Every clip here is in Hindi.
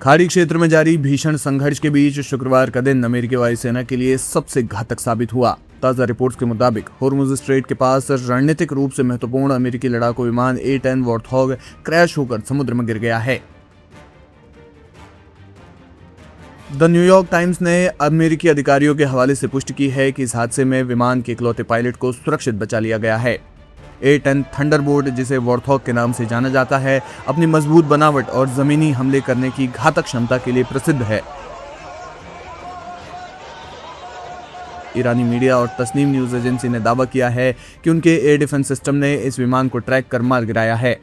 खाड़ी क्षेत्र में जारी भीषण संघर्ष के बीच शुक्रवार का दिन अमेरिकी वायुसेना के लिए सबसे घातक साबित हुआ। ताजा रिपोर्ट्स के मुताबिक होर्मुज स्ट्रेट के पास रणनीतिक रूप से महत्वपूर्ण अमेरिकी लड़ाकू विमान A-10 वॉर्थहॉग क्रैश होकर समुद्र में गिर गया है। द न्यूयॉर्क टाइम्स ने अमेरिकी अधिकारियों के हवाले से पुष्टि की है कि इस हादसे में विमान के इकलौते पायलट को सुरक्षित बचा लिया गया है। A-10 थंडरबोल्ट, जिसे वॉर्थहॉग के नाम से जाना जाता है, अपनी मजबूत बनावट और जमीनी हमले करने की घातक क्षमता के लिए प्रसिद्ध है। ईरानी मीडिया और तस्नीम न्यूज एजेंसी ने दावा किया है कि उनके एयर डिफेंस सिस्टम ने इस विमान को ट्रैक कर मार गिराया है।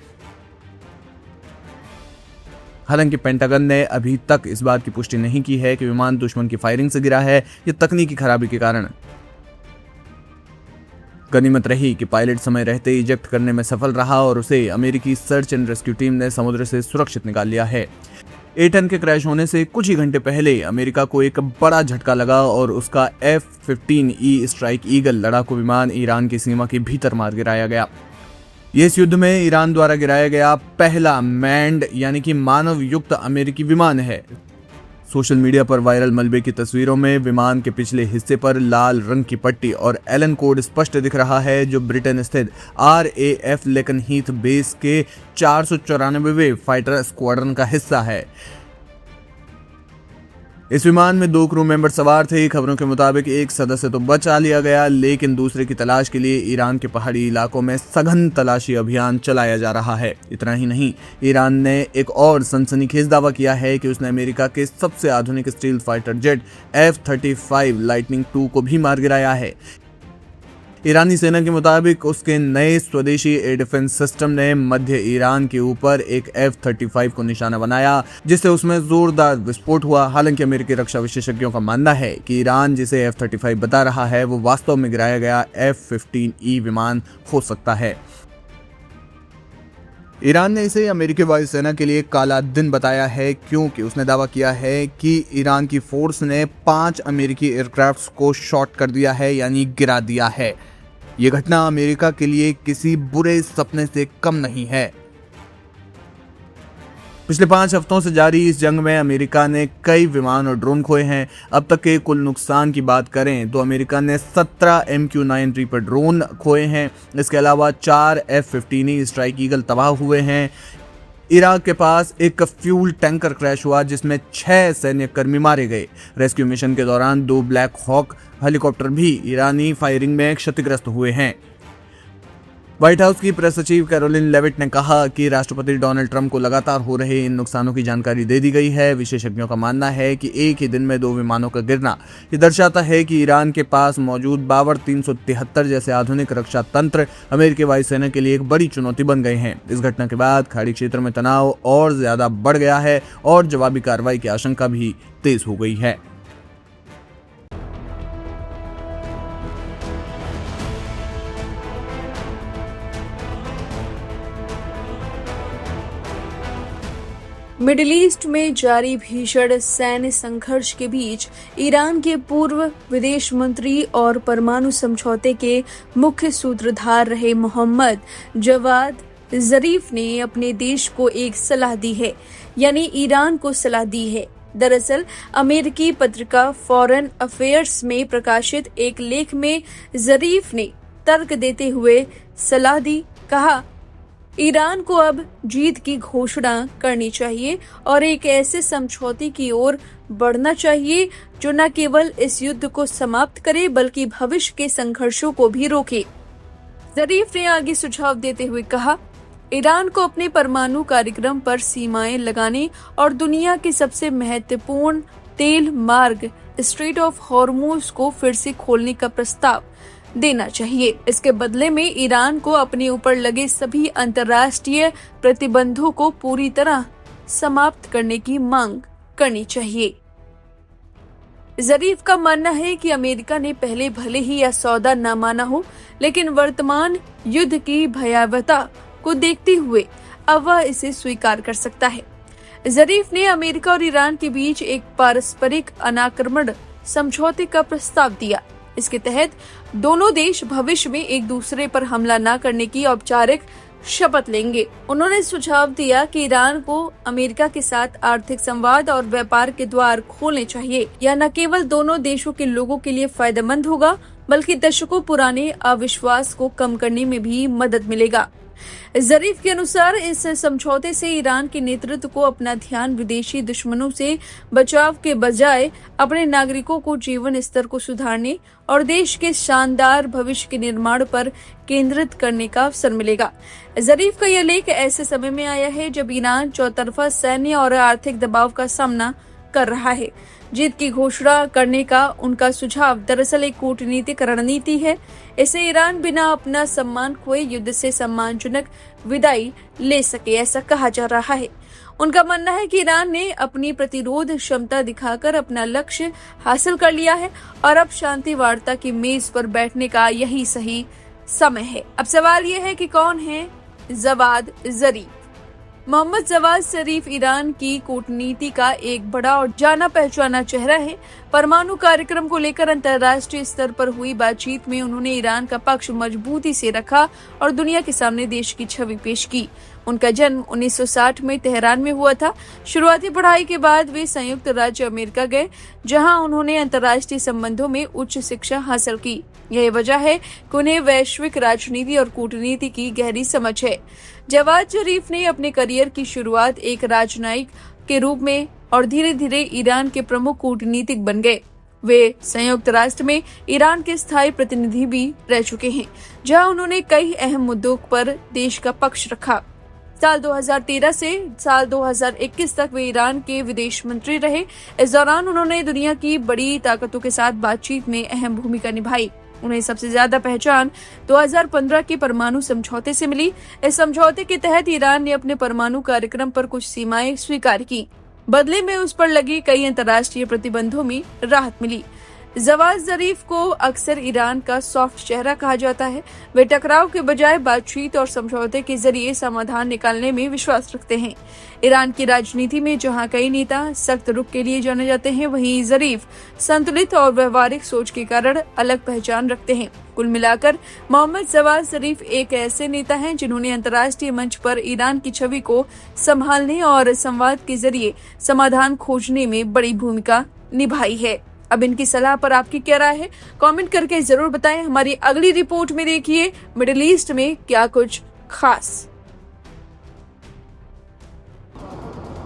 हालांकि पेंटागन ने अभी तक इस बात की पुष्टि नहीं की है कि विमान दुश्मन की फायरिंग से गिरा है या तकनीकी खराबी के कारण। गनीमत रही कि पायलट समय रहते इजेक्ट करने में सफल रहा और उसे अमेरिकी सर्च एंड रेस्क्यू टीम ने समुद्र से सुरक्षित निकाल लिया है। A-10 के क्रैश होने से कुछ ही घंटे पहले अमेरिका को एक बड़ा झटका लगा और उसका F-15E स्ट्राइक ईगल लड़ाकू विमान ईरान की सीमा के भीतर मार गिराया गया। ये इस युद्ध में ईरान द्वारा गिराया गया पहला मैंड यानी कि मानव युक्त अमेरिकी विमान है। सोशल मीडिया पर वायरल मलबे की तस्वीरों में विमान के पिछले हिस्से पर लाल रंग की पट्टी और एलन कोड स्पष्ट दिख रहा है, जो ब्रिटेन स्थित RAF लेकनहीथ बेस के 494वें फाइटर स्क्वाड्रन का हिस्सा है। इस विमान में 2 क्रू मेंबर सवार थे। खबरों के मुताबिक एक सदस्य तो बचा लिया गया, लेकिन दूसरे की तलाश के लिए ईरान के पहाड़ी इलाकों में सघन तलाशी अभियान चलाया जा रहा है। इतना ही नहीं, ईरान ने एक और सनसनीखेज दावा किया है कि उसने अमेरिका के सबसे आधुनिक stealth fighter jet F-35 lightning II को भी मार गिराया है। ईरानी सेना के मुताबिक उसके नए स्वदेशी एयर डिफेंस सिस्टम ने मध्य ईरान के ऊपर एक F-35 को निशाना बनाया, जिससे उसमें जोरदार विस्फोट हुआ। हालांकि अमेरिकी रक्षा विशेषज्ञों का मानना है कि ईरान जिसे F-35 बता रहा है वो वास्तव में गिराया गया F-15E विमान हो सकता है। ईरान ने इसे अमेरिकी वायुसेना के लिए काला दिन बताया है, क्योंकि उसने दावा किया है कि ईरान की फोर्स ने 5 अमेरिकी एयरक्राफ्ट्स को शॉट कर दिया है, यानी गिरा दिया है। यह घटना अमेरिका के लिए किसी बुरे सपने से कम नहीं है। पिछले 5 हफ्तों से जारी इस जंग में अमेरिका ने कई विमान और ड्रोन खोए हैं। अब तक के कुल नुकसान की बात करें तो अमेरिका ने 17 MQ-9 रीपर ड्रोन खोए हैं। इसके अलावा 4 F-15E स्ट्राइक ईगल तबाह हुए हैं। इराक के पास एक फ्यूल टैंकर क्रैश हुआ, जिसमें 6 सैन्य कर्मी मारे गए। रेस्क्यू मिशन के दौरान 2 ब्लैक हॉक हेलीकॉप्टर भी ईरानी फायरिंग में क्षतिग्रस्त हुए हैं। व्हाइट हाउस की प्रेस सचिव कैरोलिन लेविट ने कहा कि राष्ट्रपति डोनाल्ड ट्रंप को लगातार हो रहे इन नुकसानों की जानकारी दे दी गई है। विशेषज्ञों का मानना है कि एक ही दिन में 2 विमानों का गिरना ये दर्शाता है कि ईरान के पास मौजूद बावर 373 जैसे आधुनिक रक्षा तंत्र अमेरिकी वायुसेना के लिए एक बड़ी चुनौती बन गए हैं। इस घटना के बाद खाड़ी क्षेत्र में तनाव और ज्यादा बढ़ गया है और जवाबी कार्रवाई की आशंका भी तेज हो गई है। मिडिल ईस्ट में जारी भीषण सैन्य संघर्ष के बीच ईरान के पूर्व विदेश मंत्री और परमाणु समझौते के मुख्य सूत्रधार रहे मोहम्मद जवाद जरीफ ने अपने देश को एक सलाह दी है, यानी ईरान को सलाह दी है। दरअसल अमेरिकी पत्रिका फॉरेन अफेयर्स में प्रकाशित एक लेख में जरीफ ने तर्क देते हुए सलाह दी। कहा, ईरान को अब जीत की घोषणा करनी चाहिए और एक ऐसे समझौते की ओर बढ़ना चाहिए जो न केवल इस युद्ध को समाप्त करे बल्कि भविष्य के संघर्षों को भी रोके। जरीफ ने आगे सुझाव देते हुए कहा, ईरान को अपने परमाणु कार्यक्रम पर सीमाएं लगाने और दुनिया के सबसे महत्वपूर्ण तेल मार्ग स्ट्रेट ऑफ हॉर्मुज को फिर से खोलने का प्रस्ताव देना चाहिए। इसके बदले में ईरान को अपने ऊपर लगे सभी अंतर्राष्ट्रीय प्रतिबंधों को पूरी तरह समाप्त करने की मांग करनी चाहिए। जरीफ का मानना है कि अमेरिका ने पहले भले ही यह सौदा न माना हो, लेकिन वर्तमान युद्ध की भयावहता को देखते हुए अब वह इसे स्वीकार कर सकता है। जरीफ ने अमेरिका और ईरान के बीच एक पारस्परिक अनाक्रमण समझौते का प्रस्ताव दिया। इसके तहत दोनों देश भविष्य में एक दूसरे पर हमला न करने की औपचारिक शपथ लेंगे। उन्होंने सुझाव दिया कि ईरान को अमेरिका के साथ आर्थिक संवाद और व्यापार के द्वार खोलने चाहिए। यह न केवल दोनों देशों के लोगों के लिए फायदेमंद होगा, बल्कि दशकों पुराने अविश्वास को कम करने में भी मदद मिलेगा। जरीफ के अनुसार इस समझौते से ईरान के नेतृत्व को अपना ध्यान विदेशी दुश्मनों से बचाव के बजाय अपने नागरिकों को जीवन स्तर को सुधारने और देश के शानदार भविष्य के निर्माण पर केंद्रित करने का अवसर मिलेगा। जरीफ का यह लेख ऐसे समय में आया है जब ईरान चौतरफा सैन्य और आर्थिक दबाव का सामना कर रहा है। जीत की घोषणा करने का उनका सुझाव दरअसल एक कूटनीतिक रणनीति है। इसे ईरान बिना अपना सम्मान खोए युद्ध से सम्मानजनक विदाई ले सके, ऐसा कहा जा रहा है। उनका मानना है कि ईरान ने अपनी प्रतिरोध क्षमता दिखाकर अपना लक्ष्य हासिल कर लिया है और अब शांति वार्ता की मेज पर बैठने का यही सही समय है। अब सवाल यह है कि कौन है जवाद जरीफ। मोहम्मद जवाद जरीफ ईरान की कूटनीति का एक बड़ा और जाना पहचाना चेहरा है। परमाणु कार्यक्रम को लेकर अंतर्राष्ट्रीय स्तर पर हुई बातचीत में उन्होंने ईरान का पक्ष मजबूती से रखा और दुनिया के सामने देश की छवि पेश की। उनका जन्म 1960 में तेहरान में हुआ था। शुरुआती पढ़ाई के बाद वे संयुक्त राज्य अमेरिका गए, जहां उन्होंने अंतर्राष्ट्रीय संबंधों में उच्च शिक्षा हासिल की। यही वजह है कि उन्हें वैश्विक राजनीति और कूटनीति की गहरी समझ है। जवाद जरीफ ने अपने करियर की शुरुआत एक राजनयिक के रूप में और धीरे धीरे ईरान के प्रमुख कूटनीतिक बन गए। वे संयुक्त राष्ट्र में ईरान के स्थायी प्रतिनिधि भी रह चुके हैं, जहां उन्होंने कई अहम मुद्दों पर देश का पक्ष रखा। साल 2013 से साल 2021 तक वे ईरान के विदेश मंत्री रहे। इस दौरान उन्होंने दुनिया की बड़ी ताकतों के साथ बातचीत में अहम भूमिका निभाई। उन्हें सबसे ज्यादा पहचान 2015 के परमाणु समझौते से मिली। इस समझौते के तहत ईरान ने अपने परमाणु कार्यक्रम पर कुछ सीमाएं स्वीकार की। बदले में उस पर लगी कई अंतर्राष्ट्रीय प्रतिबंधों में राहत मिली। जवाद जरीफ को अक्सर ईरान का सॉफ्ट चेहरा कहा जाता है। वे टकराव के बजाय बातचीत और समझौते के जरिए समाधान निकालने में विश्वास रखते हैं। ईरान की राजनीति में जहां कई नेता सख्त रुख के लिए जाने जाते हैं, वहीं जरीफ संतुलित और व्यवहारिक सोच के कारण अलग पहचान रखते हैं। कुल मिलाकर मोहम्मद जवाद जरीफ एक ऐसे नेता हैं जिन्होंने अंतर्राष्ट्रीय मंच पर ईरान की छवि को संभालने और संवाद के जरिए समाधान खोजने में बड़ी भूमिका निभाई है। अब इनकी सलाह पर आपकी क्या राय है, कमेंट करके जरूर बताएं। हमारी अगली रिपोर्ट में देखिए मिडिल ईस्ट में क्या कुछ खास।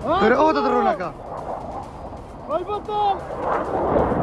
Pero otra droga acá.